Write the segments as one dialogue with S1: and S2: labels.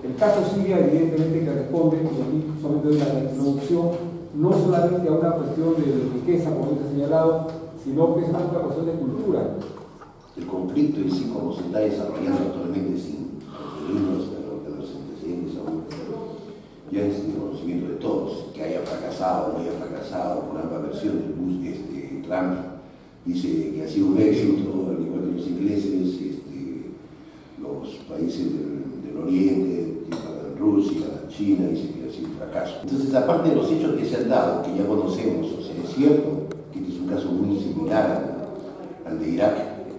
S1: El caso Siria, evidentemente, que responde, y aquí solamente doy la introducción, no solamente a una cuestión de riqueza, como se ha señalado, sino que es una cuestión de cultura.
S2: El conflicto en sí, como se está desarrollando actualmente, sin referirnos a los antecedentes aún, ya es el conocimiento de todos, que haya fracasado o no haya fracasado, con ambas versiones. Trump dice que ha sido un éxito, al igual que los ingleses, los países del Oriente, Rusia, China, dice que ha sido un fracaso. Entonces, aparte de los hechos que se han dado, que ya conocemos, o sea, es cierto que este es un caso muy similar al de Irak,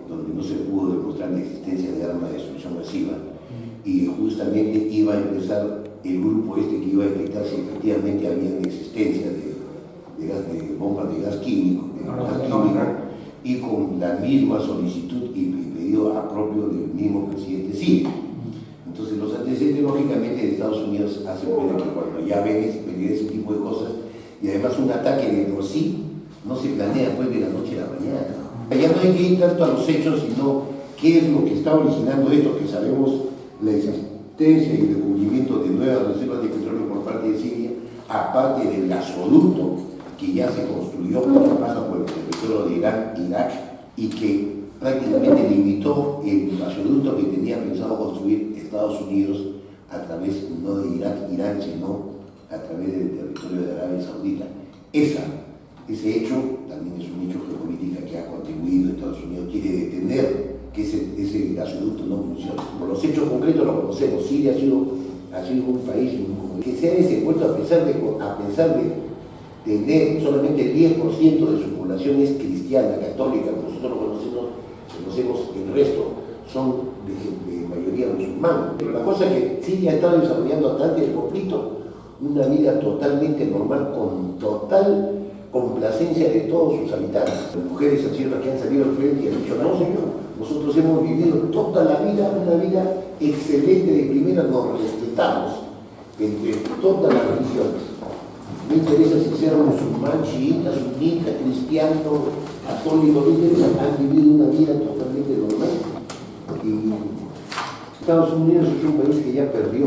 S2: donde no se pudo demostrar la existencia de armas de destrucción masiva, y justamente iba a empezar el grupo que iba a detectar si efectivamente había existencia de bombas de gas químico, y con la misma solicitud y pedido propio del mismo presidente sirio. Entonces los antecedentes lógicamente de Estados Unidos hacen ver que cuando ya ven ese tipo de cosas, y además un ataque de por sí no se planea después de la noche a la mañana. Ya no hay que ir tanto a los hechos, sino qué es lo que está originando esto, que sabemos la existencia y el descubrimiento de nuevas reservas de petróleo por parte de Siria, aparte del gasoducto que ya se construyó que pasa por el territorio de Irak, y que prácticamente limitó el gasoducto que tenía pensado construir Estados Unidos a través no de Irán, sino a través del territorio de Arabia Saudita. Ese hecho también es un hecho geopolítico que ha contribuido. Estados Unidos quiere detener que ese gasoducto no funcione. Por los hechos concretos lo conocemos. Siria ha sido un país que se ha desenvuelto a pesar de tener solamente el 10% de su población es cristiana, católica. Nosotros lo conocemos, el resto son de mayoría musulmana. Pero la cosa es que Siria ha estado desarrollando antes del conflicto una vida totalmente normal, con total complacencia de todos sus habitantes. Las mujeres han sido las que han salido al frente y han dicho: no señor, nosotros hemos vivido toda la vida una vida excelente de primera, nos respetamos entre todas las religiones. No interesa si sea musulmán, chiita, sunita, cristiano, católico, no interesa, han vivido una vida totalmente normal. Y Estados Unidos es un país que ya perdió,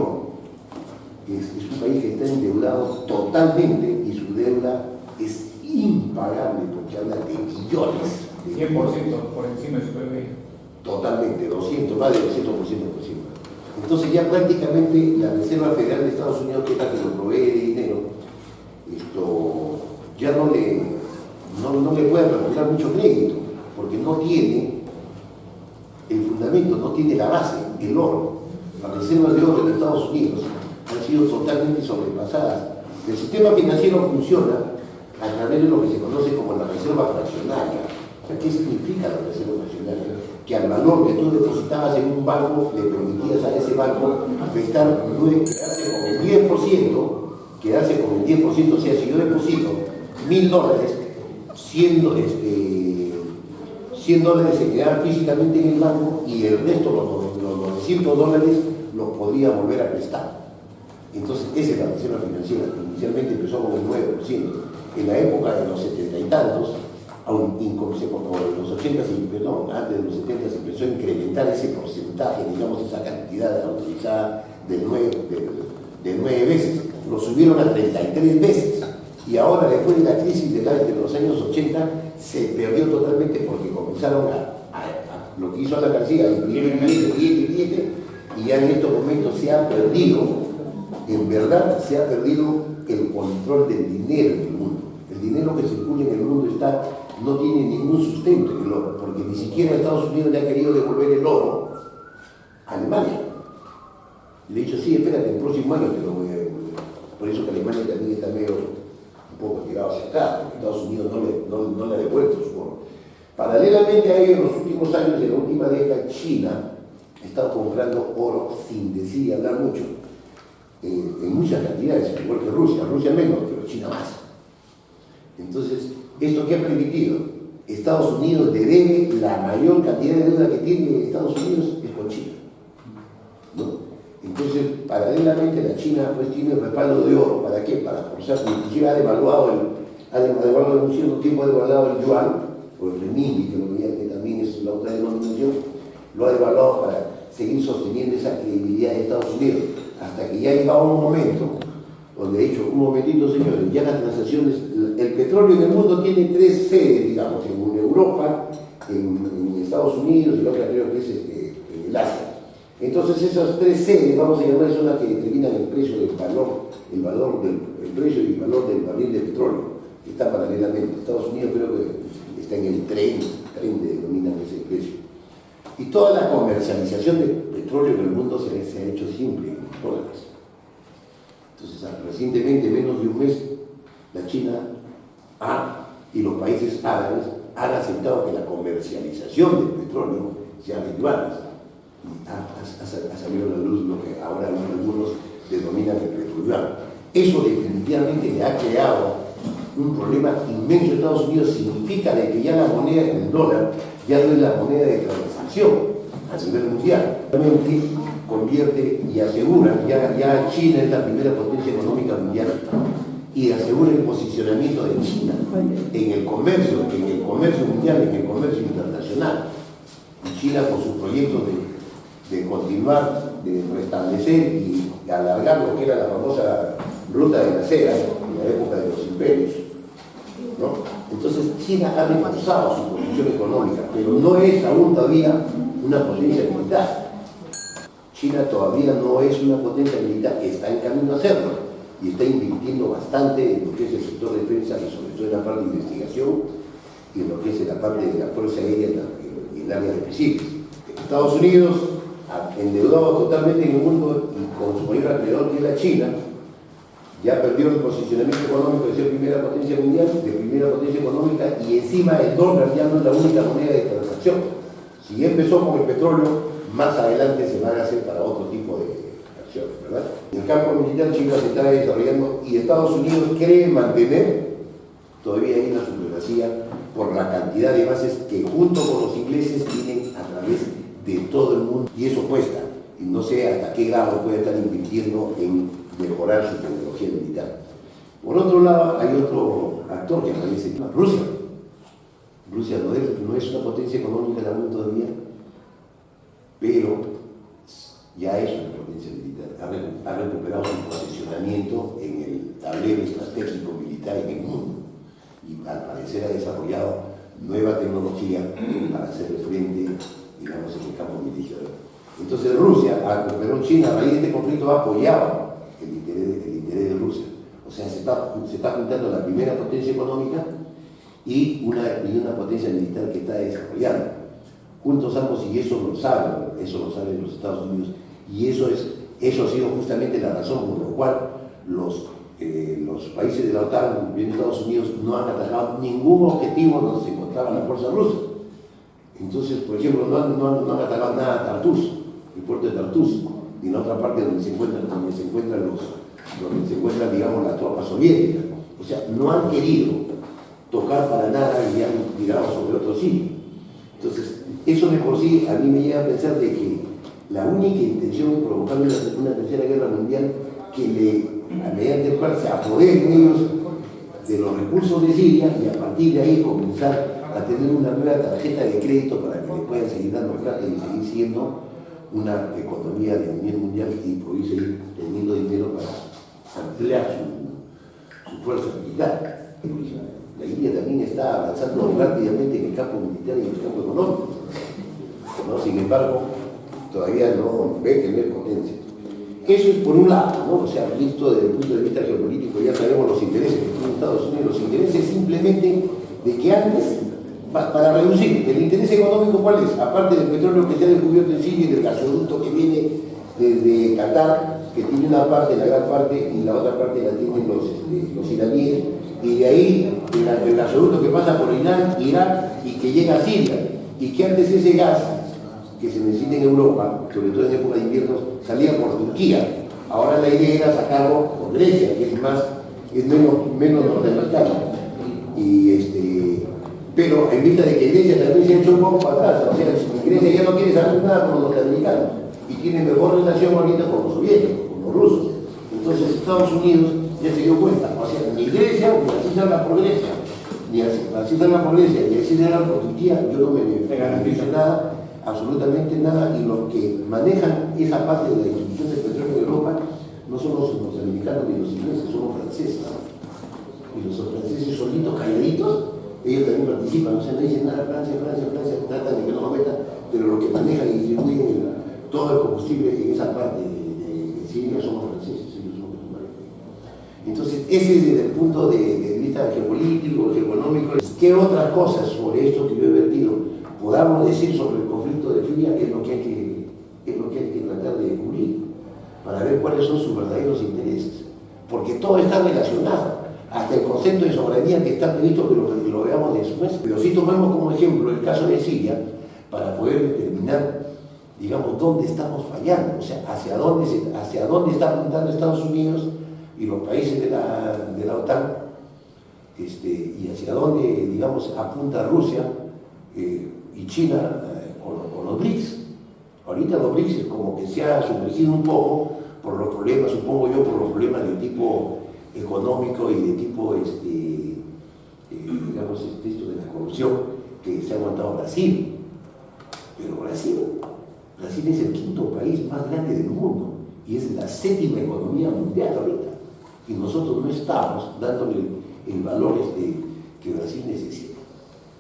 S2: es un país que está endeudado totalmente, y su deuda es impagable, porque habla de millones.
S3: 100% por encima de su PIB.
S2: Totalmente, 200, más de 200% por encima. Entonces ya prácticamente la Reserva Federal de Estados Unidos, que es la que lo provee de dinero, ya no le puede recuperar mucho crédito, porque no tiene el fundamento, no tiene la base, el oro. Las reservas de oro de Estados Unidos han sido totalmente sobrepasadas. El sistema financiero funciona a través de lo que se conoce como la reserva fraccionaria. O sea, ¿qué significa la reserva fraccionaria? Que al valor que tú depositabas en un banco, le permitías a ese banco quedarse con el 10%, o sea, si yo deposito $1,000, 100 dólares se quedaban físicamente en el banco, y el resto, los $900, los podría volver a prestar. Entonces, esa es la reserva financiera. Inicialmente empezó con el 9%. En la época de los 70 y tantos, antes de los 70 se empezó a incrementar ese porcentaje, digamos, esa cantidad autorizada de 9 veces. Lo subieron a 33 veces, y ahora, después de la crisis de los años 80, se perdió totalmente, porque comenzaron lo que hizo la García, billete, y ya en estos momentos se ha perdido, en verdad, se ha perdido el control del dinero en el mundo. El dinero que circula en el mundo no tiene ningún sustento en el oro, porque ni siquiera Estados Unidos le ha querido devolver el oro a Alemania. Le he dicho: sí, espérate, el próximo año te lo voy a devolver. Por eso que Alemania también está medio un poco tirado hacia acá, porque Estados Unidos no le ha devuelto su oro. Paralelamente a ello, en los últimos años, en la última década, China ha estado comprando oro sin decir y hablar mucho, en muchas cantidades, igual que Rusia menos, pero China más. Entonces, ¿esto qué ha permitido? Estados Unidos le debe, la mayor cantidad de deuda que tiene Estados Unidos es con China, ¿no? Entonces, paralelamente, la China pues tiene el respaldo de oro. ¿Para qué? Para forzar, inclusive ha devaluado en un cierto tiempo, ha devaluado el yuan, o el renminbi, que también es la otra denominación, lo ha devaluado para seguir sosteniendo esa credibilidad de Estados Unidos. hasta que ya ha llegado un momento donde he dicho, un momentito señores, ya las transacciones, el petróleo en el mundo tiene 3 sedes, digamos, en Europa, en Estados Unidos y la otra creo que es en el Asia. Entonces esas 3 sedes, vamos a llamar, son las que determinan el precio del valor, el precio y el valor del barril de petróleo, que está paralelamente. Estados Unidos creo que está en el tren denominan ese precio. Y toda la comercialización de petróleo en el mundo se ha hecho simple en dólares. Entonces, recientemente, menos de un mes, la China y los países árabes han aceptado que la comercialización del petróleo sea en yuanes. Ha salido a la luz lo que ahora algunos denominan el petrolyuan. Eso definitivamente le ha creado un problema inmenso a Estados Unidos. Significa de que ya la moneda, el dólar, ya no es la moneda de transacción a nivel mundial. Realmente convierte y asegura, ya China es la primera potencia económica mundial y asegura el posicionamiento de China en el comercio mundial, en el comercio internacional. Y China con sus proyectos de continuar, de restablecer y alargar lo que era la famosa ruta de la seda en la época de los imperios, ¿no? Entonces China ha reforzado su posición económica, pero no es aún todavía una potencia militar. China todavía no es una potencia militar, está en camino a hacerlo y está invirtiendo bastante en lo que es el sector de defensa y sobre todo en la parte de investigación y en lo que es la parte de la fuerza aérea y el área de misiles. Estados Unidos, endeudado totalmente en el mundo y con su mayor acreedor que es la China, ya perdió el posicionamiento económico de ser primera potencia mundial, de primera potencia económica, y encima el dólar ya no es la única moneda de transacción. Si empezó con el petróleo, más adelante se van a hacer para otro tipo de acciones, ¿verdad? En el campo militar China se está desarrollando y Estados Unidos cree mantener todavía ahí la supremacía por la cantidad de bases que junto con los ingleses tienen a través de todo el mundo, y eso cuesta, y no sé hasta qué grado puede estar invirtiendo en mejorar su tecnología militar. Por otro lado, hay otro actor que aparece, Rusia. Rusia no es una potencia económica aún todavía, pero ya es una potencia militar. Ha recuperado su posicionamiento en el tablero estratégico militar en el mundo y al parecer ha desarrollado nueva tecnología para hacerle frente, digamos, en el campo militar. Entonces Rusia, pero China a raíz de este conflicto ha apoyado el interés de Rusia. O sea, se está juntando la primera potencia económica y una potencia militar que está desarrollando. Juntos ambos, y eso lo saben los Estados Unidos, y eso ha sido justamente la razón por la cual los países de la OTAN, bien Estados Unidos, no han atacado ningún objetivo donde se encontraban las fuerzas rusas. Entonces, por ejemplo, no han atacado nada a Tartus, el puerto de Tartus, y en otra parte donde se encuentran digamos, las tropas soviéticas. O sea, no han querido tocar para nada y han tirado sobre otro sitio. Entonces, eso de por sí a mí me lleva a pensar de que la única intención es provocar una tercera guerra mundial que mediante el cual se apoderen ellos de los recursos de Siria y a partir de ahí comenzar a tener una nueva tarjeta de crédito para que le puedan seguir dando plata y seguir siendo una economía de nivel mundial y poder seguir teniendo dinero para ampliar su fuerza militar. La India también está avanzando rápidamente en el campo militar y en el campo económico, ¿no? Sin embargo, todavía no ve tener potencia. Eso es por un lado, ¿no? O sea, visto desde el punto de vista geopolítico, ya sabemos los intereses que tiene Estados Unidos. Los intereses simplemente de que antes, para reducir, el interés económico, ¿cuál es? Aparte del petróleo que se ha descubierto en Siria y del gasoducto que viene desde Qatar, que tiene una parte, la gran parte, y la otra parte la tienen los iraníes, y de ahí el gasoducto que pasa por Irán, Irak y que llega a Siria, y que antes ese gas que se necesita en Europa, sobre todo en época de invierno, salía por Turquía. Ahora la idea era sacarlo por Grecia, que es menos norteamericano. Pero en vista de que Grecia también se ha hecho un poco para atrás, o sea, Grecia ya no quiere saber nada con los norteamericanos y tiene mejor relación ahorita con los soviéticos, con los rusos. Entonces Estados Unidos ya se dio cuenta, o sea, ni Grecia, ni así salga por Grecia, ni así salga por Grecia, ni así salga por Turquía, yo no me beneficio nada, absolutamente nada, y los que manejan esa parte de la distribución del petróleo de Europa no son los norteamericanos ni los ingleses, son los franceses. Y los franceses solitos, calladitos, ellos también participan, o sea, no dicen nada, Francia, tratan de que no lo metan, pero los que manejan y distribuyen todo el combustible en esa parte de Siria son los franceses, ellos son los que manejan. Entonces, ese es desde el punto de vista geopolítico, geoeconómico. ¿Qué otras cosas sobre esto que yo he vertido podamos decir sobre el conflicto de Siria es lo que hay que tratar de descubrir, para ver cuáles son sus verdaderos intereses? Porque todo está relacionado. Hasta el concepto de soberanía que está previsto, que lo veamos después. Pero si tomamos como ejemplo el caso de Siria, para poder determinar, digamos, dónde estamos fallando, o sea, hacia dónde está apuntando Estados Unidos y los países de la OTAN, y hacia dónde, digamos, apunta Rusia y China con los BRICS. Ahorita los BRICS es como que se ha sumergido un poco por los problemas, supongo yo, por los problemas de tipo económico y de tipo, digamos, esto de la corrupción que se ha aguantado Brasil. Pero Brasil es el quinto país más grande del mundo y es la séptima economía mundial ahorita. Y nosotros no estamos dándole el valor que Brasil necesita.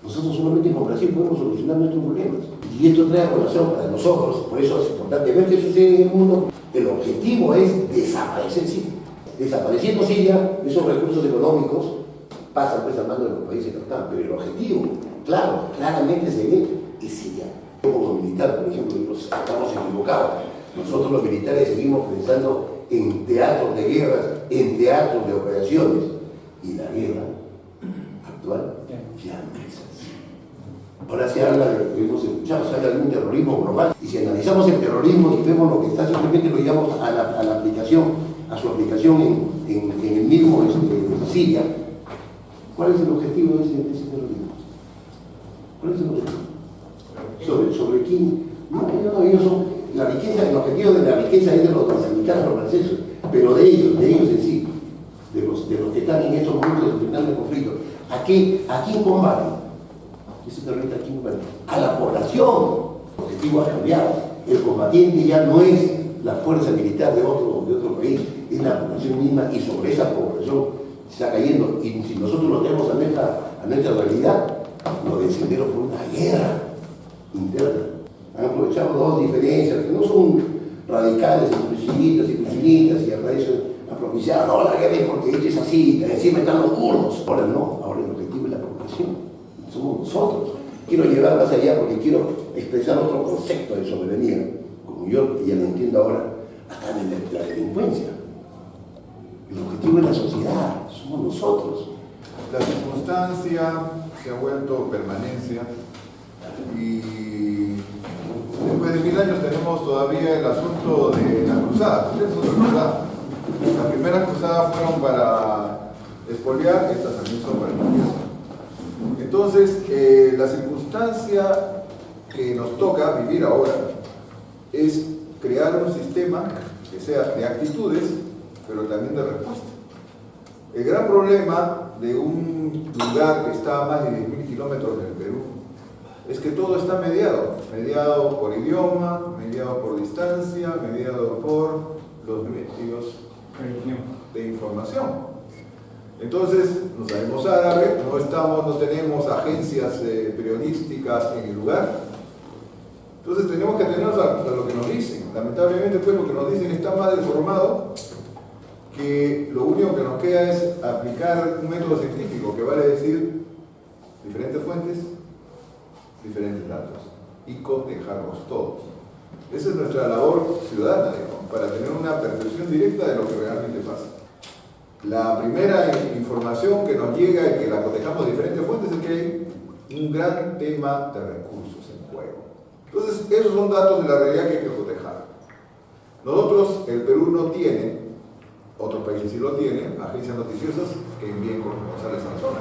S2: Nosotros solamente con Brasil podemos solucionar nuestros problemas. Y esto trae relación para nosotros, por eso es importante ver qué sucede en el mundo. El objetivo es desaparecer Siria. Desapareciendo Siria, esos recursos económicos pasan pues a mano de los países que están, pero el objetivo, claro, claramente se ve, es Siria. Como militar, por ejemplo, estamos equivocados. Nosotros los militares seguimos pensando en teatros de guerras, en teatros de operaciones, y la guerra actual ya no es así. Ahora se habla de, hemos escuchado, se habla de un terrorismo global, y si analizamos el terrorismo y vemos lo que está, simplemente lo llevamos a la aplicación, a su aplicación en el mismo Siria. ¿Cuál es el objetivo de ese terrorismo? ¿Cuál es el objetivo? ¿Sobre quién? No, ellos son la riqueza, el objetivo de la riqueza es de los norteamericanos, los franceses, pero de ellos en sí, de los que están en estos momentos de final de conflicto. ¿A quién combaten? Ese terrorista, ¿a quién combate? A la población. El objetivo ha cambiado. El combatiente ya no es la fuerza militar de otro país, es la población misma, y sobre esa población se está cayendo. Y si nosotros lo tenemos a nuestra realidad, lo descendieron por una guerra interna. Han aprovechado dos diferencias que no son radicales entre chiitas y sunitas, y a raíz han propiciado, no, la guerra es porque ella es así, encima están los kurdos. Ahora no, ahora el objetivo es la población, somos nosotros. Quiero llevar más allá porque quiero expresar otro concepto de soberanía, como yo ya lo entiendo ahora, hasta en la delincuencia. El objetivo es la sociedad, somos nosotros.
S4: La circunstancia se ha vuelto permanencia y después de 1000 años tenemos todavía el asunto de la cruzada. ¿Qué es otra cruzada? Las primeras cruzadas fueron para expoliar, estas también son para expoliar. Entonces, la circunstancia que nos toca vivir ahora es crear un sistema que sea de actitudes, pero también de respuesta. El gran problema de un lugar que está a más de 10.000 kilómetros del Perú es que todo está mediado por idioma, mediado por distancia, mediado por los medios de información. Entonces, no sabemos árabe, no tenemos agencias periodísticas en el lugar. Entonces tenemos que atenernos a lo que nos dicen. Lamentablemente, pues lo que nos dicen está más deformado, que lo único que nos queda es aplicar un método científico, que vale decir diferentes fuentes, diferentes datos, y cotejarlos todos. Esa es nuestra labor ciudadana, digamos, para tener una percepción directa de lo que realmente pasa. La primera información que nos llega y que la cotejamos de diferentes fuentes es que hay un gran tema de recursos en juego. Entonces, esos son datos de la realidad que hay que cotejar. Nosotros, el Perú no tiene, otros países sí lo tienen, agencias noticiosas que envíen corresponsales a la zona.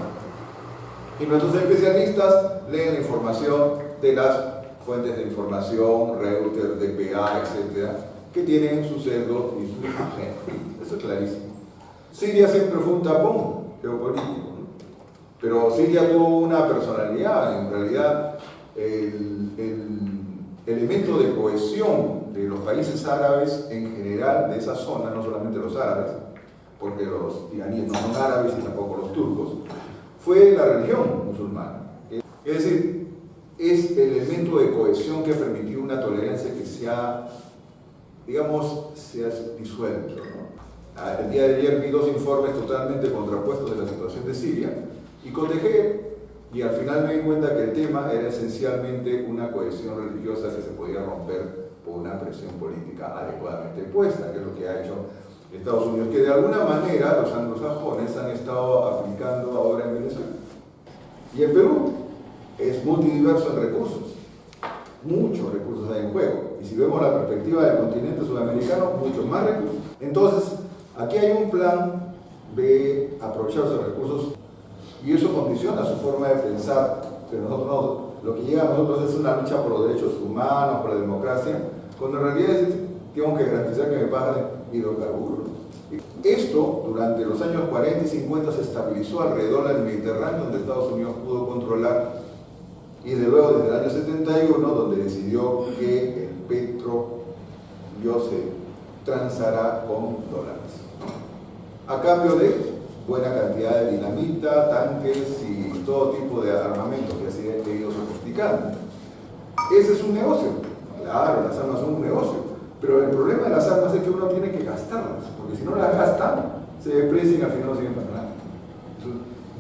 S4: Y nuestros especialistas leen la información de las fuentes de información, Reuters, DPA, etc., que tienen su sesgo y su agenda. Eso es clarísimo. Siria siempre fue un tapón geopolítico, ¿no? Pero Siria tuvo una personalidad. En realidad, el elemento de cohesión de los países árabes en general, de esa zona, no solamente los árabes, porque los iraníes no son árabes y tampoco los turcos, fue la religión musulmana. Es decir, es el elemento de cohesión que ha permitido una tolerancia que se ha disuelto, ¿no? El día de ayer vi 2 informes totalmente contrapuestos de la situación de Siria y cotejé, y al final me di cuenta que el tema era esencialmente una cohesión religiosa que se podía romper por una presión política adecuadamente puesta, que es lo que ha hecho Estados Unidos, que de alguna manera los anglosajones han estado aplicando ahora en Venezuela. Y el Perú es multidiverso en recursos, muchos recursos hay en juego, y si vemos la perspectiva del continente sudamericano, muchos más recursos. Entonces, aquí hay un plan de aprovechar esos recursos, y eso condiciona su forma de pensar, pero nosotros no, lo que llega a nosotros es una lucha por los derechos humanos, por la democracia, cuando en realidad es tengo que garantizar que me paguen hidrocarburos. Esto, durante los años 40 y 50, se estabilizó alrededor del Mediterráneo, donde Estados Unidos pudo controlar, y de luego desde el año 71, donde decidió que el petróleo se transará con dólares, ¿no? A cambio de buena cantidad de dinamita, tanques y todo tipo de armamento que se ha ido sofisticando. Ese es un negocio. Claro, las armas son un negocio. Pero el problema de las armas es que uno tiene que gastarlas, porque si no las gastan, se deprecian y al final no siguen para nada.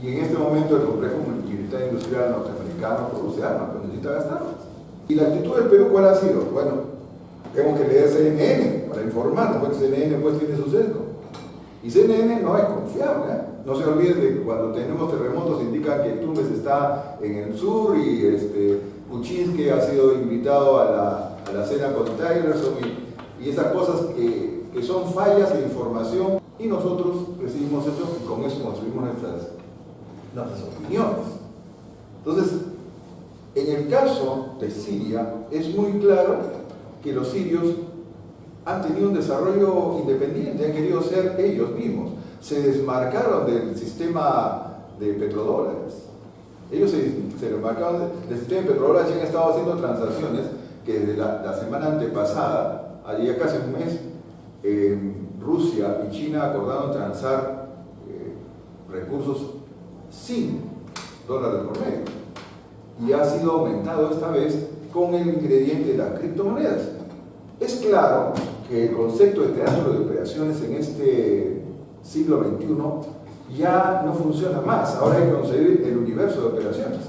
S4: Y en este momento el complejo militar industrial norteamericano produce armas, pero necesita gastarlas. ¿Y la actitud del Perú cuál ha sido? Bueno, tenemos que leer CNN para informarnos, porque CNN pues tiene su sesgo. Y CNN no es confiable, ¿eh? No se olviden de que cuando tenemos terremotos indican que Tumbes está en el sur y Kuczynski ha sido invitado a la cena con Tillerson y esas cosas que son fallas de información, y nosotros recibimos eso y con eso construimos nuestras opiniones. Entonces, en el caso de Siria es muy claro que los sirios han tenido un desarrollo independiente, han querido ser ellos mismos, se desmarcaron del sistema de petrodólares. Ellos se desmarcaron del sistema de petrodólares y han estado haciendo transacciones que desde la semana antepasada, allí casi un mes, Rusia y China acordaron transar recursos sin dólares por medio. Y ha sido aumentado esta vez con el ingrediente de las criptomonedas. Es claro que el concepto de teatro de operaciones en este siglo XXI ya no funciona más. Ahora hay que concebir el universo de operaciones.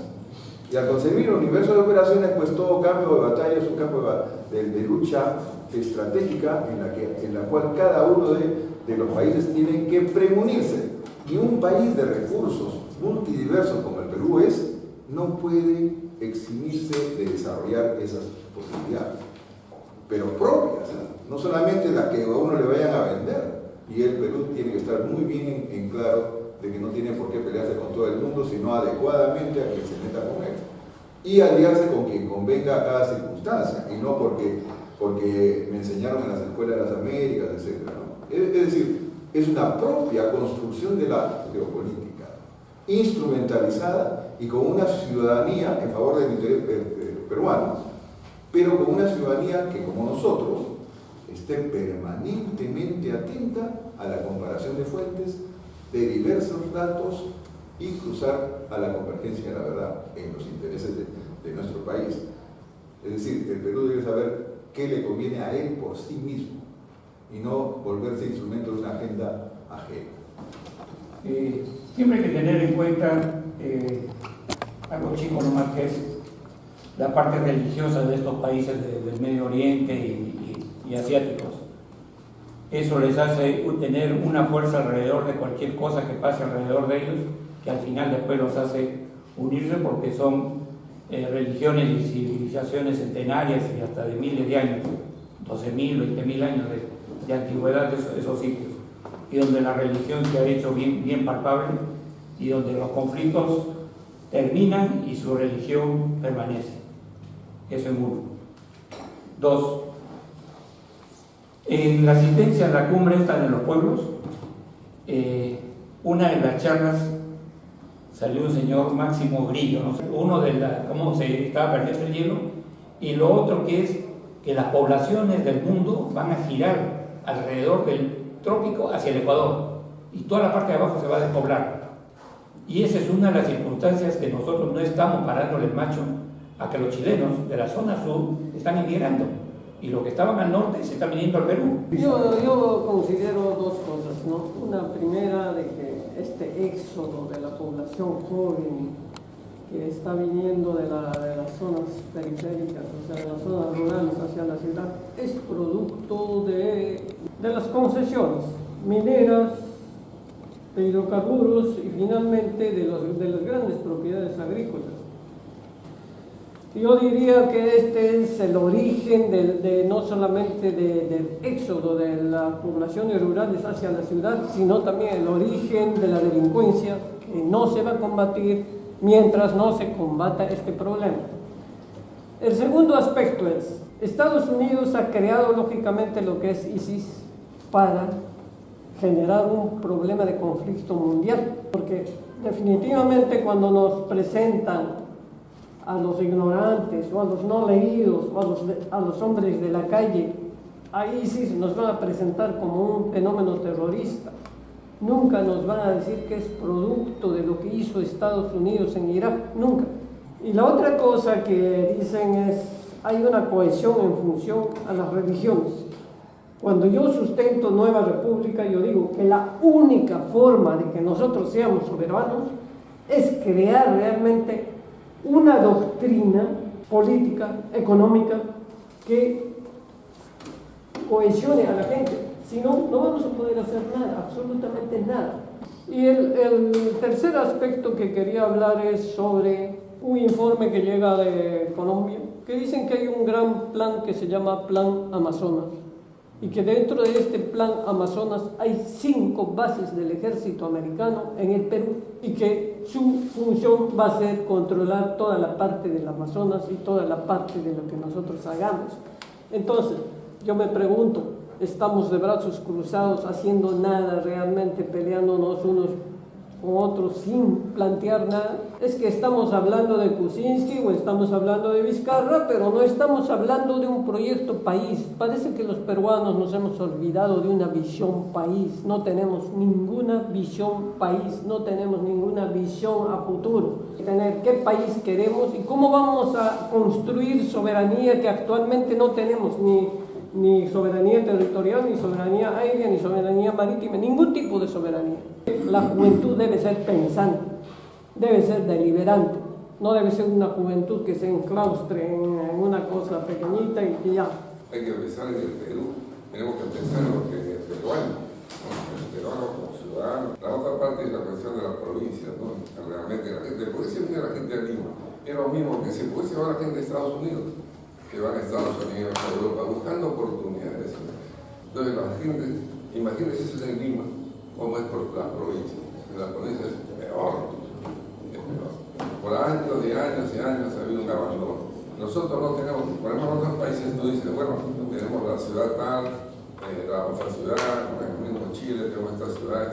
S4: Y al concebir el universo de operaciones, pues todo campo de batalla es un campo de lucha estratégica en la cual cada uno de los países tiene que premunirse. Y un país de recursos multidiversos como el Perú no puede eximirse de desarrollar esas posibilidades, pero propias, no solamente las que a uno le vayan a vender. Y el Perú tiene que estar muy bien en claro de que no tiene por qué pelearse con todo el mundo, sino adecuadamente a quien se meta con él. Y aliarse con quien convenga a cada circunstancia, y no porque me enseñaron en las escuelas de las Américas, etc., ¿no? Es decir, es una propia construcción de la geopolítica, instrumentalizada y con una ciudadanía en favor del interés peruano, pero con una ciudadanía que, como nosotros, esté permanentemente atenta a la comparación de fuentes, de diversos datos y cruzar a la convergencia de la verdad en los intereses de nuestro país. Es decir, el Perú debe saber qué le conviene a él por sí mismo y no volverse instrumento de una agenda ajena.
S5: Siempre hay que tener en cuenta algo chico nomás, que es la parte religiosa de estos países del Medio Oriente y asiáticos. Eso les hace tener una fuerza alrededor de cualquier cosa que pase alrededor de ellos, que al final después los hace unirse, porque son religiones y civilizaciones centenarias y hasta de miles de años, 12.000, 20.000 años de antigüedad de esos sitios, y donde la religión se ha hecho bien palpable y donde los conflictos terminan y su religión permanece. Eso es uno. 2. En la asistencia a la cumbre esta de los pueblos, una de las charlas salió un señor Máximo Grillo, ¿no? Uno de cómo se estaba perdiendo el hielo, Y lo otro que es que las poblaciones del mundo van a girar alrededor del trópico hacia el Ecuador y toda la parte de abajo se va a despoblar. Y esa es una de las circunstancias que nosotros no estamos parándole el macho a que los chilenos de la zona sur están emigrando y los que estaban al norte se están viniendo al Perú.
S6: Yo considero dos cosas, ¿no? Una primera, de que este éxodo de la población joven que está viniendo de las zonas periféricas, o sea, de las zonas rurales hacia la ciudad, es producto de las concesiones mineras, de hidrocarburos y finalmente de las grandes propiedades agrícolas. Yo diría que este es el origen no solamente del éxodo de las poblaciones rurales hacia la ciudad, sino también el origen de la delincuencia, que no se va a combatir mientras no se combata este problema. El segundo aspecto es, Estados Unidos ha creado lógicamente lo que es ISIS para generar un problema de conflicto mundial, porque definitivamente cuando nos presentan a los ignorantes o a los no leídos o a los hombres de la calle, a ISIS nos van a presentar como un fenómeno terrorista. Nunca nos van a decir que es producto de lo que hizo Estados Unidos en Irak, nunca. Y la otra cosa que dicen es, hay una cohesión en función a las religiones. Cuando yo sustento Nueva República, yo digo que la única forma de que nosotros seamos soberanos es crear realmente una doctrina política, económica, que cohesione a la gente. Si no, no vamos a poder hacer nada, absolutamente nada. Y el tercer aspecto que quería hablar es sobre un informe que llega de Colombia, que dicen que hay un gran plan que se llama Plan Amazonas, y que dentro de este Plan Amazonas hay 5 bases del ejército americano en el Perú, y que su función va a ser controlar toda la parte del Amazonas y toda la parte de lo que nosotros hagamos. Entonces, yo me pregunto, ¿estamos de brazos cruzados haciendo nada, realmente peleándonos unos con otros sin plantear nada? Es que estamos hablando de Kuczynski o estamos hablando de Vizcarra, pero no estamos hablando de un proyecto país. Parece que los peruanos nos hemos olvidado de una visión país. No tenemos ninguna visión país, no tenemos ninguna visión a futuro. Tener qué país queremos y cómo vamos a construir soberanía que actualmente no tenemos, ni soberanía territorial, ni soberanía aérea, ni soberanía marítima, ningún tipo de soberanía. La juventud debe ser pensante, debe ser deliberante, no debe ser una juventud que se enclaustre en una cosa pequeñita y que ya.
S7: Hay que empezar en el Perú, tenemos que empezar en lo que es el peruano, ¿no? El peruano como ciudadano. La otra parte es la cuestión de las provincias, ¿no? Realmente la gente, ¿por qué se viene la gente a Lima? Es lo mismo que se puede llevar a la gente de Estados Unidos, que van a Estados Unidos, a Europa, buscando oportunidades. Entonces la gente, imagínense eso en Lima, como es por las provincias. En las provincias es peor. Por años y años y años ha habido un abandono. Nosotros no tenemos, por ejemplo, en otros países tú dices, bueno, tenemos la ciudad tal, la otra ciudad, por ejemplo, en Chile tenemos esta ciudad.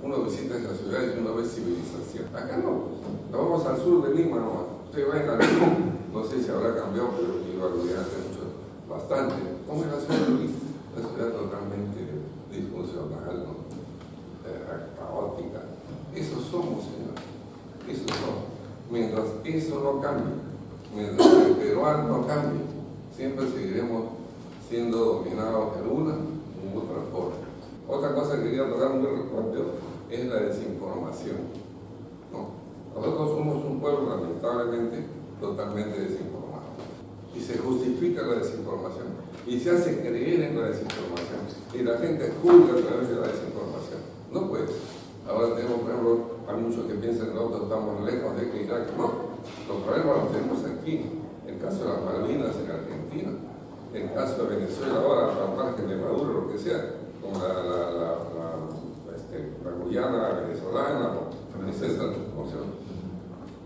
S7: Uno visita esa ciudad y uno ve civilización. Acá no, nos vamos al sur de Lima nomás. Ustedes vayan al sur, no sé si habrá cambiado, pero yo lo vi hace mucho, bastante. ¿Cómo es la ciudad de Lima? Una ciudad totalmente disfuncional, ¿no? Caótica. Eso somos, señor. Eso somos. Mientras eso no cambie, mientras el peruano no cambie, siempre seguiremos siendo dominados de una u otra forma. Otra cosa que quería tocar muy rápido es la desinformación, ¿no? Nosotros somos un pueblo lamentablemente totalmente desinformado y se justifica la desinformación y se hace creer en la desinformación y la gente juzga a través de la desinformación. No puede. Ahora tenemos, por ejemplo, hay muchos que piensan que nosotros estamos lejos de Irak. No, los problemas los tenemos aquí. El caso de las Malvinas en Argentina, el caso de Venezuela ahora, al margen de Maduro, lo que sea, como la Guyana venezolana,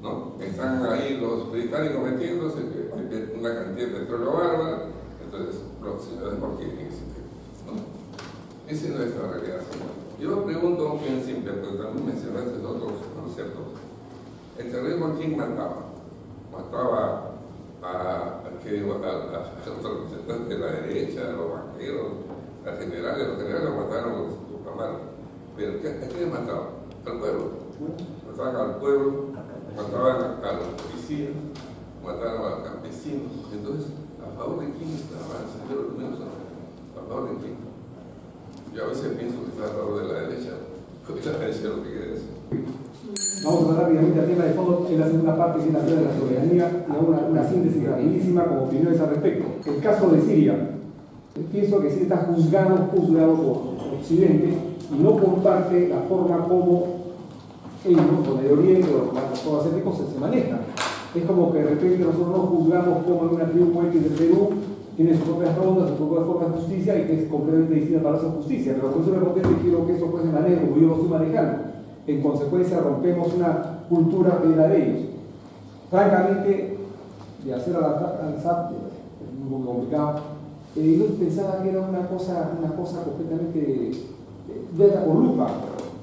S7: ¿no? Están ahí los británicos metiéndose, que hay una cantidad de petróleo bárbara, entonces los señores no quieren eso, ¿no? Esa es nuestra realidad, señor. Yo pregunto bien simple, porque también mencionaste otros conceptos. ¿El terrorismo quién mataba? Mataba a a los representantes de la derecha, a los banqueros, a los generales lo mataron con sus camaros. Pero ¿a quién mataban? Al pueblo. Mataban al pueblo, mataban a los policías, mataron a los campesinos. Entonces, ¿a favor de quién estaba el señor Mendoza? ¿A favor de quién? Yo a veces pienso que está a favor de la derecha. La derecha lo que quiere decir.
S1: Vamos a hablar rápidamente al tema de fondo en la segunda parte, que es la de la soberanía, y hago una síntesis rapidísima como opiniones al respecto. El caso de Siria, pienso que Siria está juzgado por Occidente y no comparte la forma como ellos, con el Oriente o los pueblos asiáticos se manejan. Es como que de repente nosotros no juzgamos como en una tribu X del Perú tiene sus propias rondas, sus propias formas de justicia y que es completamente distinta para su justicia, pero por eso me contento y quiero que eso pues se maneje como yo lo estoy manejando. En consecuencia rompemos una cultura que era de ellos. Francamente, de hacer al SAP es muy complicado. Yo pensaba que era una cosa completamente verla por lupa,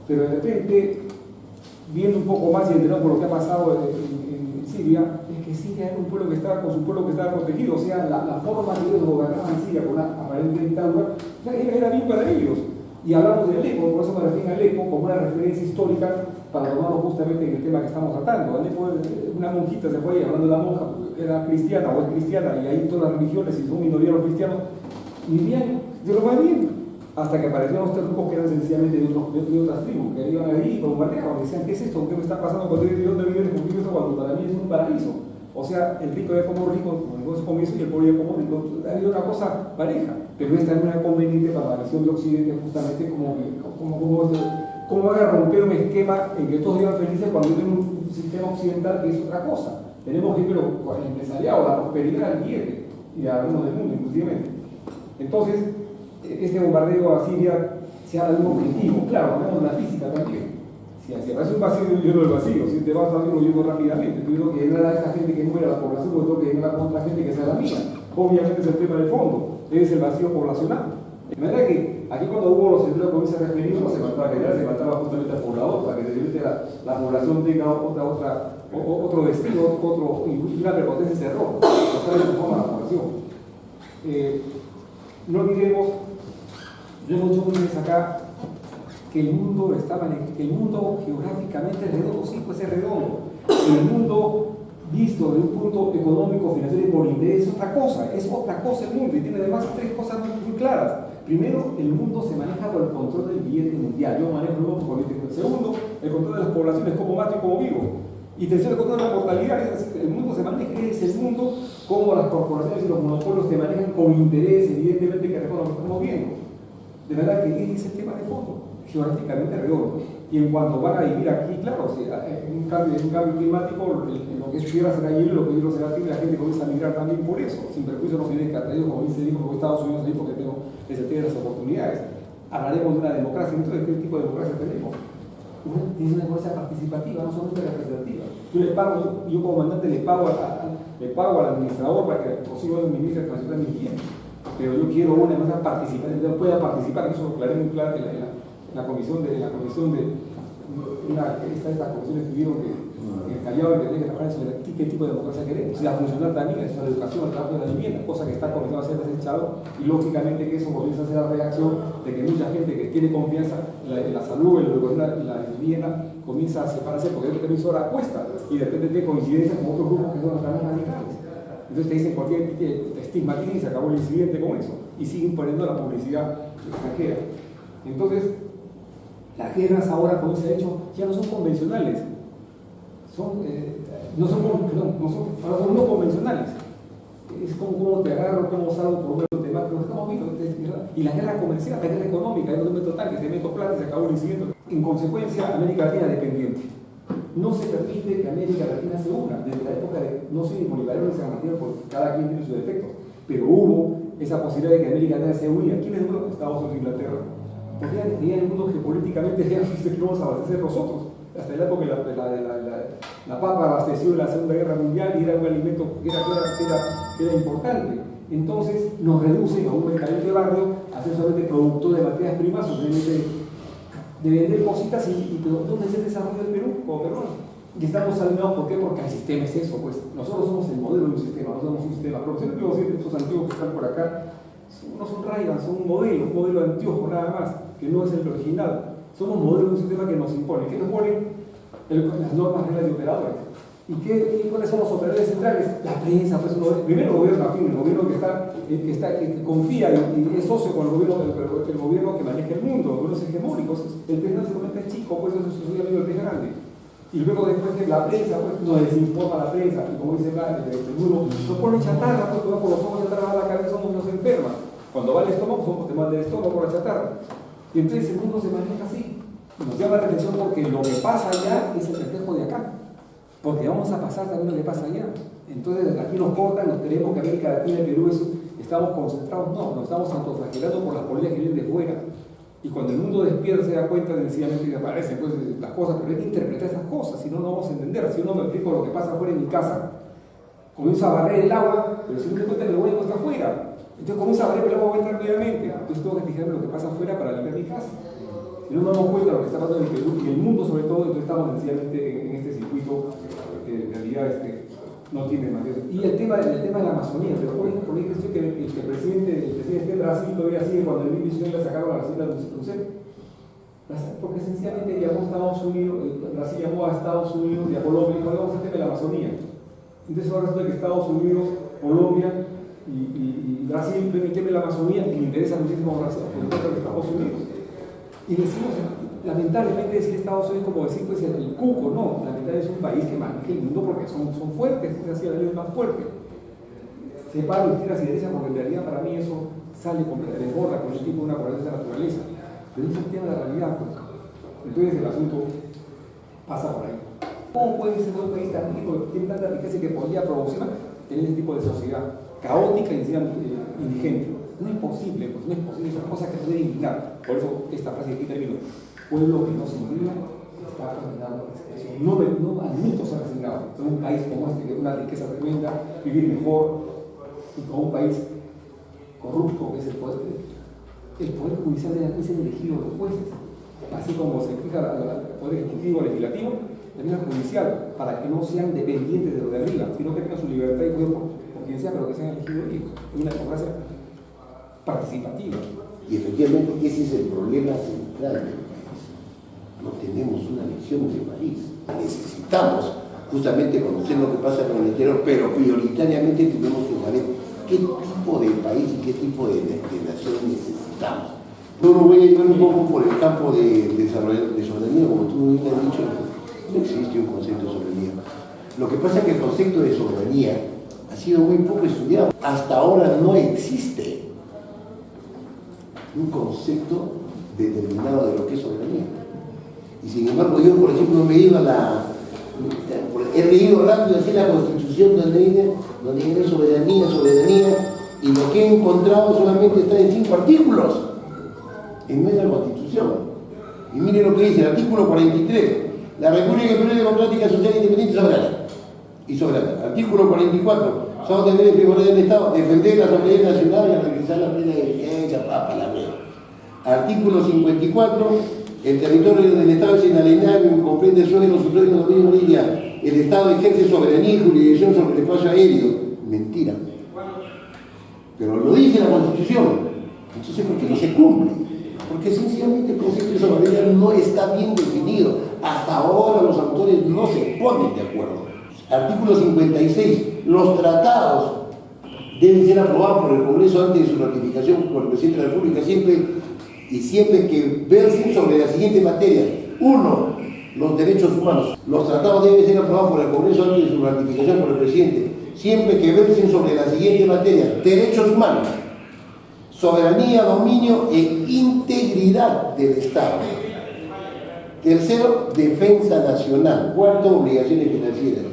S1: pero de repente, viendo un poco más y enterado por lo que ha pasado en Siria, es que Siria era un pueblo que estaba con su pueblo que estaba protegido, o sea, la forma que ellos gobernaban en Siria con una aparente dictadura era bien para ellos. Y hablamos del Alepo, por eso me refiero al Alepo como una referencia histórica para tomarlo justamente en el tema que estamos tratando. Alepo, una monjita se fue ahí hablando de la monja, era cristiana o es cristiana, y ahí todas las religiones, y son minoría los cristianos, y vivían de lo más bien, hasta que aparecieron los grupos que eran sencillamente de otras tribus, que iban ahí y bombardeaban, decían, ¿qué es esto? ¿Qué me está pasando cuando yo dónde vivo eso cuando para mí es un paraíso? O sea, el rico ya como rico, como su comienzo, y el pobre ya como rico. Hay una cosa pareja, pero esta no era conveniente para la visión de Occidente, justamente como van a romper un esquema en que todos vivan felices cuando yo tengo un sistema occidental que es otra cosa. Tenemos que ir con el empresariado, la prosperidad, el billete, y a algunos del mundo, inclusivamente. Entonces, este bombardeo a Siria se habla de un objetivo, claro, hablamos de la física también. Si aparece un vacío, yo lleno el vacío. Si te vas a salir, lo lleno rápidamente. Tuviendo que llenar a esa gente que muere a la población, porque tengo que llenar a otra gente que sea la mía. Obviamente es el tema de fondo, es el vacío poblacional. De manera que aquí cuando hubo los empleos con ese referido, se mataba general, se mataba justamente al poblador, para que la población tenga otro destino, y una prepotencia ese error. Otra vez se forma la población. No olvidemos, yo hemos dicho muchas veces acá, que el mundo geográficamente es redondo, sí, pues es redondo. El mundo visto desde un punto económico, financiero y por interés es otra cosa el mundo, y tiene además tres cosas muy claras. Primero, el mundo se maneja por el control del billete mundial. Yo manejo el mundo por el billete mundial. Segundo, el control de las poblaciones, como mato y como vivo. Y tercero, el control de la mortalidad, es decir, el mundo se maneja, es el mundo como las corporaciones y los monopolios se manejan con interés, evidentemente, que lo estamos viendo. De verdad que ese es el tema de fondo, geográficamente redondo. Y en cuanto van a vivir aquí, claro, en un cambio climático, en lo que es tierra será hielo, lo que hielo será tierra, la gente comienza a migrar también por eso, sin perjuicio no tienen que atraer, como dice dijo, porque Estados Unidos ahí porque tengo ese tiene las oportunidades. Hablaremos de una democracia, dentro de qué tipo de democracia tenemos. Tiene una democracia participativa, no solamente representativa. Yo como mandante le pago al administrador para que consiga administre el transición de mi bien. Pero yo quiero una democracia participativa, que pueda participar, eso lo aclaré muy claro en la comisión de esta comisión escribieron que en el Callao que tiene que trabajar sobre qué tipo de democracia queremos. Si la funcional también es la educación, el trabajo de la vivienda, cosa que está comenzando a ser desechado, y lógicamente que eso comienza a ser la reacción de que mucha gente que tiene confianza en la salud, en la educación, en la vivienda, comienza a separarse porque el televisor apuesta y de repente tiene coincidencia con otros grupos que son los radicales. Entonces te dicen cualquier tipo de estigmatiza y se acabó el incidente con eso, y siguen poniendo la publicidad extranjera. Entonces, las guerras ahora, como se ha hecho, ya no son convencionales, ahora son no convencionales. Es como te agarro, como salgo por medio de temáticos, estamos viendo. Y la guerra comercial, la guerra económica, es donde meto tanques, se meto plata y se acabó el incidente. En consecuencia, América Latina dependiente. No se permite que América Latina se una. Desde la época de, no sé, ni bolivariano ni San Martín, porque cada quien tiene sus defectos, pero hubo esa posibilidad de que América Latina se unía. ¿Quiénes fueron? Estados Unidos e Inglaterra. Porque ya el mundo geopolíticamente ya no vamos a abastecer nosotros. Hasta la época la papa abasteció en la Segunda Guerra Mundial y era un alimento que era importante. Entonces nos reducen a un mercadito de barrio a ser solamente productor de materias primas, o de vender cositas. ¿Pero dónde es el desarrollo del Perú como peruano? Y estamos alineados, ¿por qué? Porque el sistema es eso, pues. Nosotros somos el modelo de un sistema, no somos un sistema propio. Estos antiguos que están por acá, no son Reagan, son un modelo antiguo nada más, que no es el original. Somos modelo de un sistema que nos impone. ¿Qué nos ponen? Las normas, reglas de operadores. ¿Y cuáles son los operadores centrales? La prensa, pues, primero el gobierno afín, el gobierno que confía y es socio con el gobierno que maneja el mundo, los gobiernos hegemónicos. El país nacionalmente es chico, pues eso es amigo del país grande. Y luego después que la prensa, pues, nos desinforma la prensa, y como dice el mundo, nos pone chatarra, pues, por los ojos chatarra a la cabeza, nos enferma. Cuando va el estómago, somos temas del estómago por la chatarra. Y entonces el mundo se maneja así. Nos llama la atención porque lo que pasa allá es el reflejo de acá. Porque vamos a pasar también lo que pasa allá. Entonces aquí nos cortan, nos creemos que América Latina y Perú estamos concentrados. No, nos estamos autoflagelando por las políticas que vienen de fuera. Y cuando el mundo despierta se da cuenta sencillamente que aparecen pues, las cosas, pero hay que interpretar esas cosas, si no, no vamos a entender. Si uno me explico lo que pasa afuera en mi casa, comienza a barrer el agua, pero si no me cuenta que el huevo está afuera, entonces comienza a barrer el agua va a entrar nuevamente. Entonces tengo que fijarme lo que pasa afuera para limpiar mi casa. Si no nos damos cuenta de lo que está pasando en el Perú y el mundo sobre todo, entonces estamos sencillamente en este circuito que en realidad no tiene más. Y el tema de la Amazonía, pero por ejemplo, que el presidente de Brasil todavía sigue cuando el Luis le sacaron a Brasil a Rousseff. Porque sencillamente llamó a Estados Unidos, Brasil llamó a Estados Unidos y a Colombia y dijo, vamos a hacer de la Amazonía. Entonces ahora resulta que Estados Unidos, Colombia y Brasil ven el tema de la Amazonía y le interesa muchísimo a Brasil, por ejemplo, Estados Unidos. Y decimos, lamentablemente decir Estados Unidos como decir pues el cuco, no, lamentablemente es un país que maneja el mundo porque son fuertes, es así, la ley es más fuerte. Separo izquierdas y derechas porque en realidad para mí eso sale completamente, desborda con el tipo de una por esa naturaleza. Pero es el tema de la realidad, pues. Entonces el asunto pasa por ahí. ¿Cómo puede ser un país tan rico, que tiene tanta riqueza que podría producir tener ese tipo de sociedad caótica y indigente? No es posible, pues no es posible, es una cosa que se debe indignar. Por eso esta frase aquí termino. Pueblo que no se indigna está condenado a la expresión. No admito ser resignado. En un país como este, que tiene una riqueza tremenda, vivir mejor, y con un país corrupto que es el poder judicial de la justicia elegido los jueces, así como se fija al poder ejecutivo, legislativo, también al judicial, para que no sean dependientes de lo de arriba, sino que tengan su libertad y poder por quien sea, pero que sean elegidos en una democracia participativa.
S2: Y efectivamente ese es el problema central del país. No tenemos una visión de país. Necesitamos justamente conocer lo que pasa con el exterior, pero prioritariamente tenemos que saber qué tipo de país y qué tipo de nación necesitamos. Yo lo voy a llevar un poco por el campo de soberanía, como tú bien has dicho, no existe un concepto de soberanía. Lo que pasa es que el concepto de soberanía ha sido muy poco estudiado. Hasta ahora no existe un concepto determinado de lo que es soberanía. Y sin embargo yo, por ejemplo, me he ido he leído rápido así la Constitución donde viene soberanía, y lo que he encontrado solamente está en 5 artículos en nuestra Constitución. Y mire lo que dice el artículo 43: la República Peruana Democrática, Social, Independiente y soberana. Artículo 44: son deberes primordiales del Estado defender la soberanía nacional y garantizar la plena eficiencia, Artículo 54: el territorio del Estado es inalienable, comprende suelo, su suelo, dominio orilla. El Estado ejerce soberanía y jurisdicción sobre el espacio aéreo. Mentira. Pero lo dice la Constitución. Entonces, ¿por qué no se cumple? Porque sencillamente el concepto de soberanía no está bien definido. Hasta ahora los autores no se ponen de acuerdo. Artículo 56. Los tratados deben ser aprobados por el Congreso antes de su ratificación por el Presidente de la República, siempre que versen sobre las siguientes materias. 1. Los derechos humanos. Los tratados deben ser aprobados por el Congreso antes de su ratificación por el Presidente, siempre que versen sobre las siguientes materias: derechos humanos, soberanía, dominio e integridad del Estado. 3. Defensa nacional. 4. Obligaciones financieras.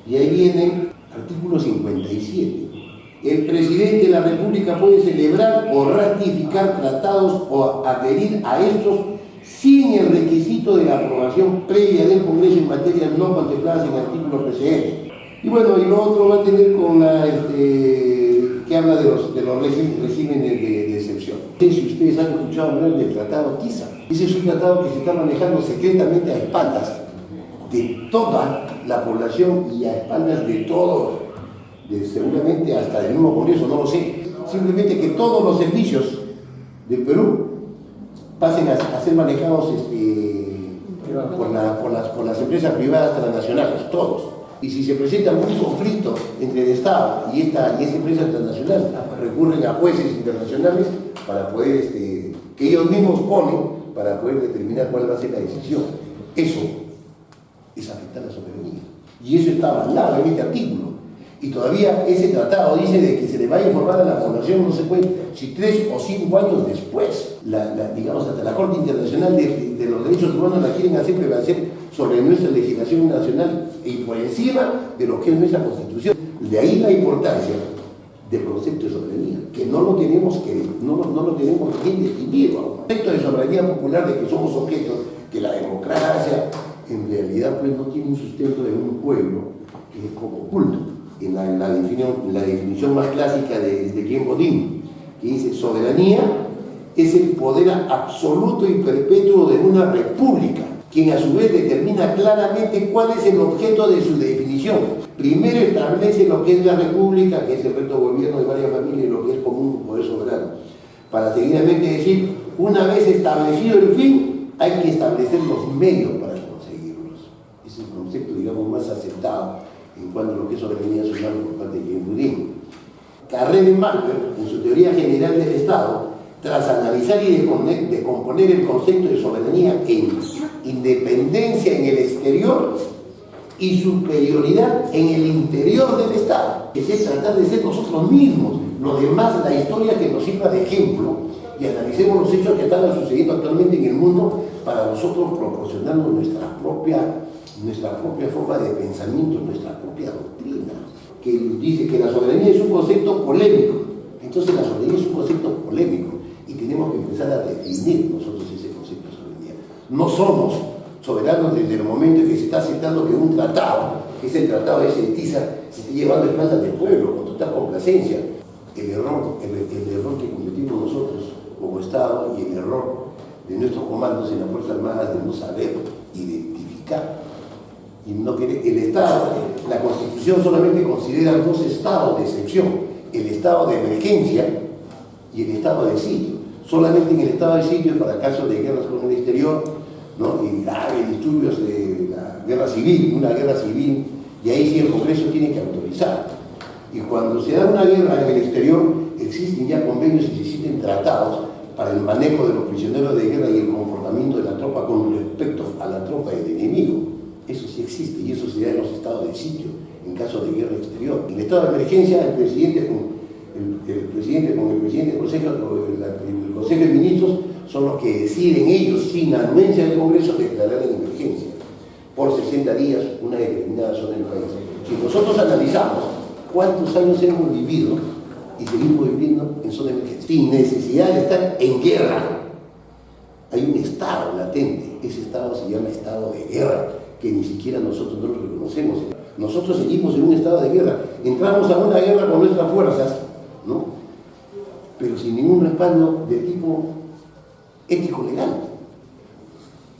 S2: Y ahí viene artículo 57. El presidente de la República puede celebrar o ratificar tratados o adherir a estos sin el requisito de la aprobación previa del Congreso en materias no contempladas en el artículo precedente. Y bueno, y lo otro va a tener con la que habla de los regímenes de excepción. No sé si ustedes han escuchado hablar del tratado TISA. Ese es un tratado que se está manejando secretamente a espaldas de toda la población y a espaldas de todos, seguramente hasta del mismo Congreso, no lo sé, simplemente que todos los servicios del Perú pasen a ser manejados por las empresas privadas transnacionales, todos. Y si se presenta algún conflicto entre el Estado y esa empresa transnacional, recurren a jueces internacionales para poder, que ellos mismos ponen para poder determinar cuál va a ser la decisión. Eso es afectar la soberanía. Y eso está avalado en este artículo. Y todavía ese tratado dice de que se le va a informar a la población, no se puede, si 3 o 5 años después, digamos, hasta la Corte Internacional de los Derechos Humanos la quieren hacer prevalecer sobre nuestra legislación nacional y por encima de lo que es nuestra Constitución. De ahí la importancia del concepto de soberanía, que no lo tenemos bien definido. El concepto de soberanía popular, de que somos objetos, que la democracia en realidad pues no tiene un sustento de un pueblo, que es como culto. En la definición más clásica de Ken Godin, que dice: soberanía es el poder absoluto y perpetuo de una república, quien a su vez determina claramente cuál es el objeto de su definición. Primero establece lo que es la república, que es el recto gobierno de varias familias, y lo que es común un poder soberano, para seguidamente decir: una vez establecido el fin, hay que establecer los medios para conseguirlos. Ese es el concepto, digamos, más aceptado en cuanto a lo que es soberanía nacional por parte de Ken Godin. Carrera y Marker, en su teoría general del Estado, tras analizar y descomponer el concepto de soberanía en independencia en el exterior y superioridad en el interior del Estado, que es tratar de ser nosotros mismos, lo demás, la historia que nos sirva de ejemplo, y analicemos los hechos que están sucediendo actualmente en el mundo para nosotros proporcionarnos nuestra propia forma de pensamiento, nuestra propia doctrina, que dice que la soberanía es un concepto polémico. Entonces la soberanía es un concepto polémico y tenemos que empezar a definir nosotros ese concepto de soberanía. No somos soberanos desde el momento en que se está aceptando que un tratado, que es el tratado de Tiza, se esté llevando a espaldas del pueblo con total complacencia. El error que cometimos nosotros como Estado y el error de nuestros comandos en las Fuerzas Armadas de no saber identificar y no querer. El Estado, la Constitución solamente considera 2 estados de excepción: el estado de emergencia y el estado de sitio. Solamente en el estado de sitio, para casos de guerras con el exterior, ¿no?, y graves disturbios de la guerra civil, una guerra civil, y ahí sí el Congreso tiene que autorizar. Y cuando se da una guerra en el exterior, existen ya convenios y existen tratados para el manejo de los prisioneros de guerra y el comportamiento de la tropa con respecto a la tropa del enemigo. Eso sí existe y eso se da en los estados de sitio, en caso de guerra exterior. En el estado de emergencia, el presidente con el presidente del Consejo, el Consejo de Ministros, son los que deciden ellos, sin anuencia del Congreso, declarar en emergencia por 60 días una determinada zona del país. Si nosotros analizamos cuántos años hemos vivido y seguimos viviendo en zona de emergencia, sin necesidad de estar en guerra, hay un estado latente. Ese estado se llama estado de guerra, que ni siquiera nosotros no lo reconocemos. Nosotros seguimos en un estado de guerra. Entramos a una guerra con nuestras fuerzas, ¿no?, pero sin ningún respaldo de tipo ético-legal.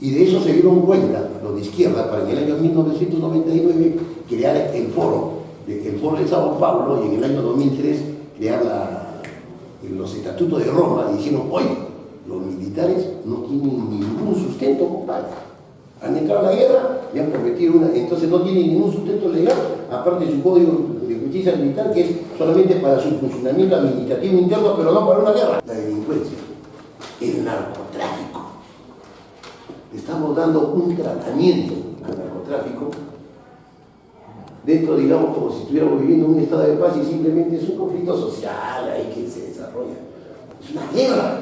S2: Y de eso se dieron cuenta los de izquierda para en el año 1999 crear el foro de Sao Paulo, y en el año 2003 crear los estatutos de Roma, y dijeron: oye, los militares no tienen ningún sustento, compadre. Han entrado a la guerra y han cometido entonces no tienen ningún sustento legal, aparte de su código de justicia militar, que es solamente para su funcionamiento administrativo interno, pero no para una guerra. La delincuencia, el narcotráfico. Estamos dando un tratamiento al narcotráfico dentro, digamos, como si estuviéramos viviendo en un estado de paz, y simplemente es un conflicto social ahí que se desarrolla. Es una guerra.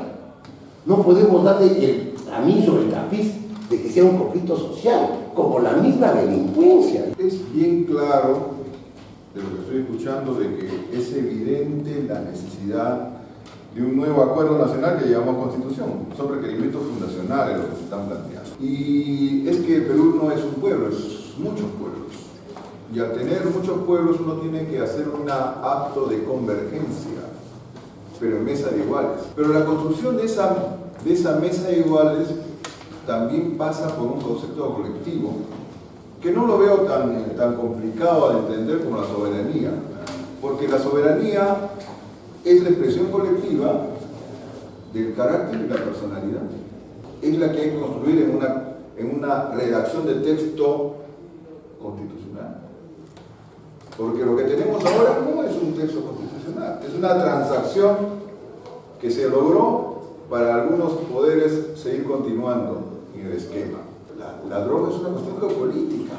S2: No podemos darle el tamiz o el tapiz de que sea un conflicto social, como la misma delincuencia.
S4: Es bien claro, de lo que estoy escuchando, de que es evidente la necesidad de un nuevo acuerdo nacional que llamamos Constitución. Son requerimientos fundacionales los que se están planteando. Y es que Perú no es un pueblo, es muchos pueblos. Y al tener muchos pueblos uno tiene que hacer un acto de convergencia, pero en mesa de iguales. Pero la construcción de esa mesa de iguales también pasa por un concepto colectivo que no lo veo tan complicado de entender como la soberanía, porque la soberanía es la expresión colectiva del carácter y la personalidad. Es la que hay que construir en una redacción de texto constitucional. Porque lo que tenemos ahora no es un texto constitucional, es una transacción que se logró para algunos poderes seguir continuando en el esquema. La droga es una cuestión geopolítica.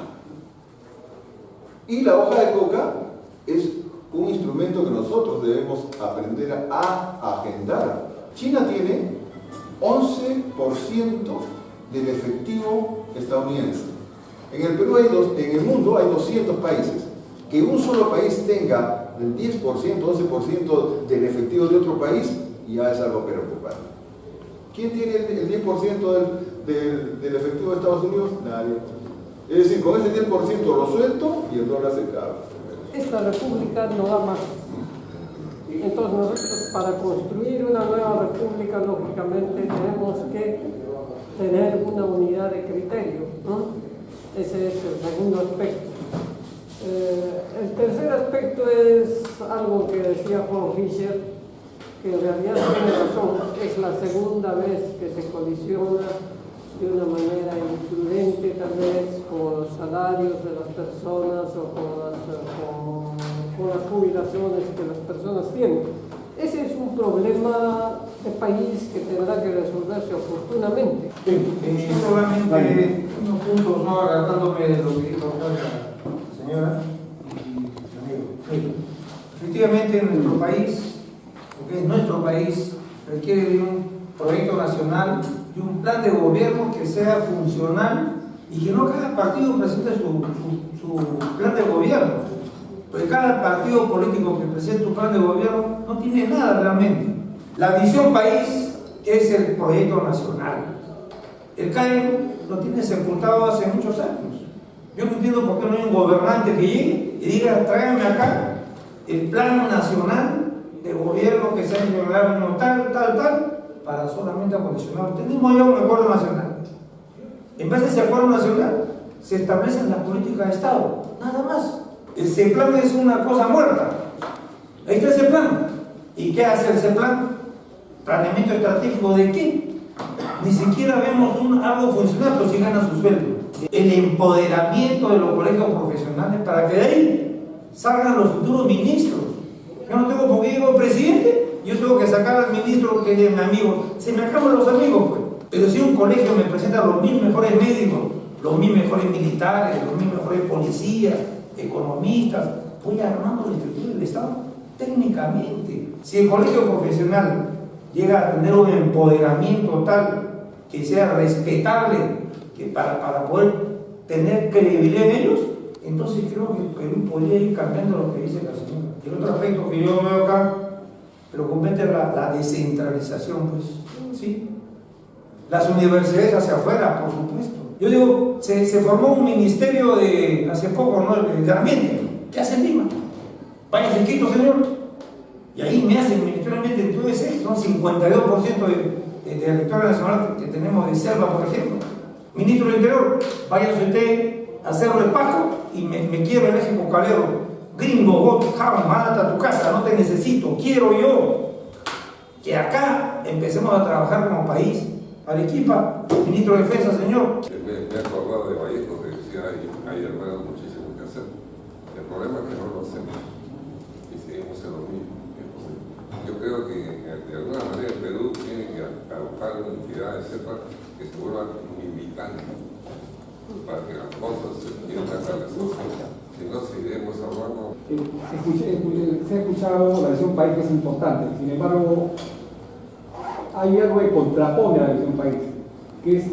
S4: Y la hoja de coca es un instrumento que nosotros debemos aprender a agendar. China tiene 11% del efectivo estadounidense. En el Perú en el mundo hay 200 países. Que un solo país tenga el 10%, 11% del efectivo de otro país ya es algo preocupante. ¿Quién tiene el 10% del efectivo de Estados Unidos? Nadie. Es decir, con ese 10% lo suelto y el dólar se cae.
S6: Esta república no da más. Entonces nosotros para construir una nueva república, lógicamente, tenemos que tener una unidad de criterio, ¿no? Ese es el segundo aspecto. El tercer aspecto es algo que decía Juan Fischer, que en realidad tiene razón, es la segunda vez que se colisiona de una manera imprudente tal vez con los salarios de las personas o con las jubilaciones que las personas tienen. Ese es un problema de país que tendrá que resolverse oportunamente.
S8: Solamente unos puntos, no agarrándome de lo que dijo la señora y mi amigo. Efectivamente, nuestro país, lo que es nuestro país, requiere de un proyecto nacional y un plan de gobierno que sea funcional y que no cada partido presente su plan de gobierno. Porque cada partido político que presente un plan de gobierno no tiene nada realmente. La visión país es el proyecto nacional. El CAE lo tiene sepultado hace muchos años. Yo no entiendo por qué no hay un gobernante que llegue y diga, tráigame acá el plan nacional de gobierno que se ha hecho en el año tal, para solamente acondicionarlo. Tenemos ya un acuerdo nacional. En base a ese acuerdo nacional se establecen las políticas de Estado, nada más. Ese plan es una cosa muerta. Ahí está ese plan. ¿Y qué hace ese plan? ¿Planeamiento estratégico de qué? Ni siquiera vemos algo funcional, pero sí gana su sueldo. El empoderamiento de los colegios profesionales para que de ahí salgan los futuros ministros. Yo no tengo por qué llegar presidente, yo tengo que sacar al ministro que es mi amigo. Se me acaban los amigos, pues. Pero si un colegio me presenta los 1000 mejores médicos, los 1000 mejores militares, los 1000 mejores policías, economistas, voy armando la estructura del Estado técnicamente. Si el colegio profesional llega a tener un empoderamiento tal que sea respetable, que para poder tener credibilidad en ellos, entonces creo que el Perú podría ir cambiando lo que dice la señora. El otro aspecto que yo veo acá, preocupante es la descentralización, pues, ¿sí? Las universidades hacia afuera, por supuesto. Yo digo, se formó un ministerio hace poco, ¿no?, de ambiente. ¿Qué hace en Lima? Vaya en Quito, señor. Y ahí me hacen ministerialmente, entonces son 52% de territorio nacional que tenemos de selva, por ejemplo. Ministro del Interior, váyase usted a Cerro del Paco y me quiebra el eje cocalero. Gringo, got, jam, mándate a tu casa, no te necesito, quiero yo. Que acá empecemos a trabajar como país. Arequipa, ministro de Defensa, señor.
S7: Me he acordado de Vallejo que decía, hay hermanos muchísimo que hacer. El problema es que no lo hacemos y seguimos en lo mismo. Yo creo que de alguna manera el Perú tiene que adoptar una entidad de cepa que se vuelvan militantes para que las cosas se entiendan a las cosas. Si no, seguiremos hablando.
S1: Se ha escuchado la visión país, que es importante. Sin embargo, hay algo que contrapone a la visión país, que es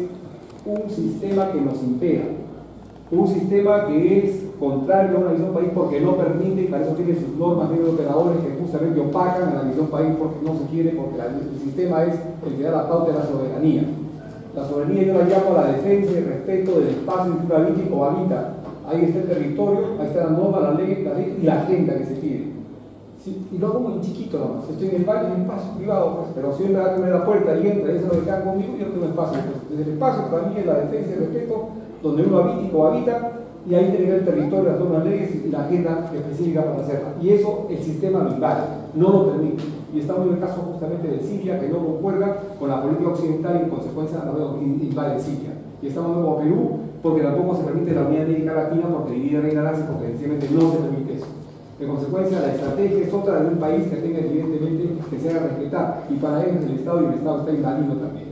S1: un sistema que nos impera, un sistema que es contrario a una visión país porque no permite, y para eso tiene sus normas de operadores que justamente opacan a la visión país porque no se quiere, porque el sistema es el que da la pauta de la soberanía. La soberanía yo la llamo a la defensa y respeto del espacio en que uno habita y cohabita. Ahí está el territorio, ahí está la norma, la ley y la agenda que se pide. Sí, y lo hago muy chiquito nomás. Estoy en el baño, en un espacio privado, pues, pero si uno abre la puerta y entra, y eso es lo que queda conmigo, yo tengo un espacio. Pues. Desde el espacio para mí es la defensa y el respeto, donde uno habita y cohabita, y ahí tiene que ver el territorio, las normas, leyes y la agenda específica para hacerla. Y eso el sistema lo invade, no lo permite. Y estamos en el caso justamente de Siria, que no concuerda con la política occidental y en consecuencia invade Siria. Y estamos luego Perú, porque tampoco se permite la unidad de América Latina, porque divide reina nazi, porque sencillamente no se permite eso. En consecuencia, la estrategia es otra de un país que tenga evidentemente que se haga respetar, y para ellos el Estado y el Estado está invadido también.